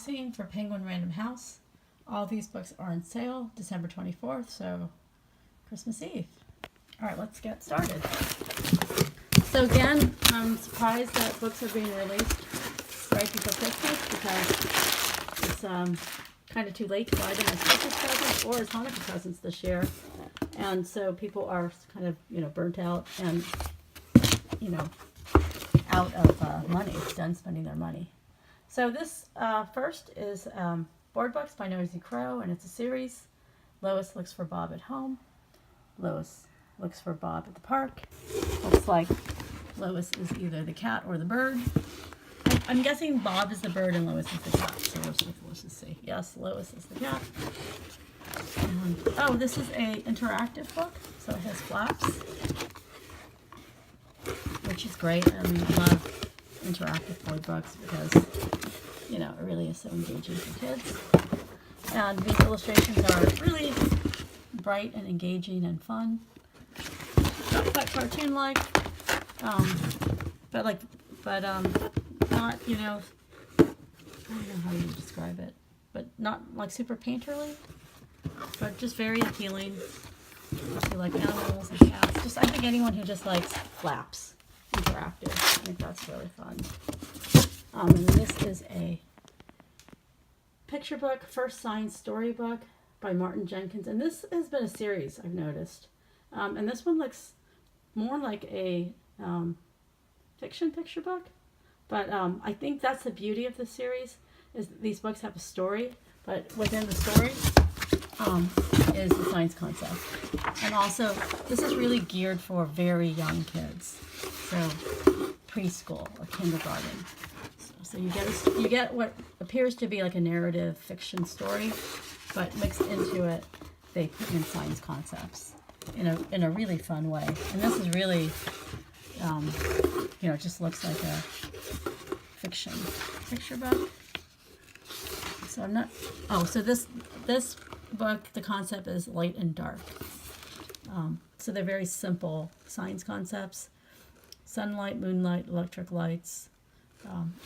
unboxing for Penguin Random House. All these books are on sale December 24th, so Christmas Eve. All right, let's get started. So again, I'm surprised that books are being released right before Christmas because it's kind of too late to buy them as Christmas presents or as Hanukkah presents this year. And so people are kind of, burnt out and, out of money, done spending their money. So this first is Board Books by Nosy Crow, and it's a series. Lois Looks for Bob at Home. Lois Looks for Bob at the Park. Looks like Lois is either the cat or the bird. I'm guessing Bob is the bird and Lois is the cat. So let's just see. Yes, Lois is the cat. And, this is a interactive book, so it has flaps, which is great. I love interactive board books because, it really is so engaging for kids. And these illustrations are really bright and engaging and fun. Not quite cartoon-like, but not, I don't know how you describe it, but not like super painterly, but just very appealing. If you like animals and cats, I think anyone who just likes flaps, interactive, I think that's really fun. And then this is a picture book, First Science Storybook by Martin Jenkins, and this has been a series I've noticed. And this one looks more like a fiction picture book, but I think that's the beauty of the series, is that these books have a story, but within the story is the science concept. And also, this is really geared for very young kids, so preschool or kindergarten. So you get what appears to be like a narrative fiction story, but mixed into it, they put in science concepts in a really fun way. And this is really, it just looks like a fiction picture book. So I'm not. So this book, the concept is light and dark. So they're very simple science concepts: sunlight, moonlight, electric lights.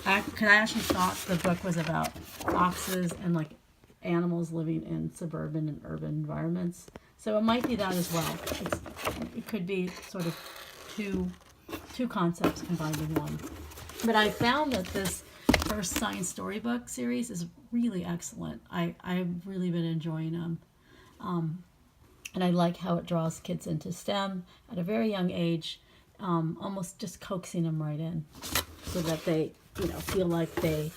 I actually thought the book was about foxes and like animals living in suburban and urban environments. So it might be that as well. It could be sort of two concepts combined in one. But I found that this First Science Storybook series is really excellent. I've really been enjoying them. And I like how it draws kids into STEM at a very young age, almost just coaxing them right in so that they, feel like they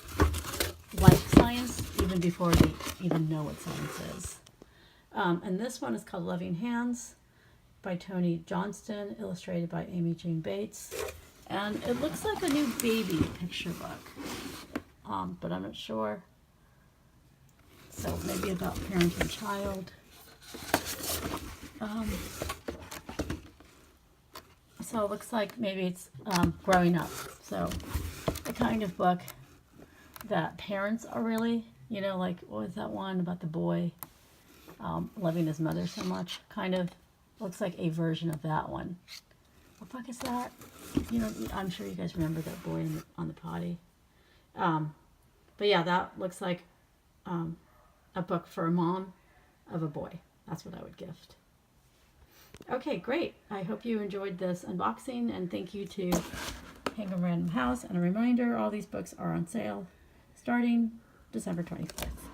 like science even before they even know what science is. And this one is called Loving Hands by Tony Johnston, illustrated by Amy Jane Bates. And it looks like a new baby picture book, but I'm not sure. So maybe about parent and child. So it looks like maybe it's growing up. So the kind of book that parents are really, like, what was that one about the boy loving his mother so much? Kind of looks like a version of that one. What book is that? I'm sure you guys remember that boy on the potty. But yeah, that looks like a book for a mom of a boy. That's what I would gift. Okay, great. I hope you enjoyed this unboxing, and thank you to Penguin Random House. And a reminder, all these books are on sale starting December 25th.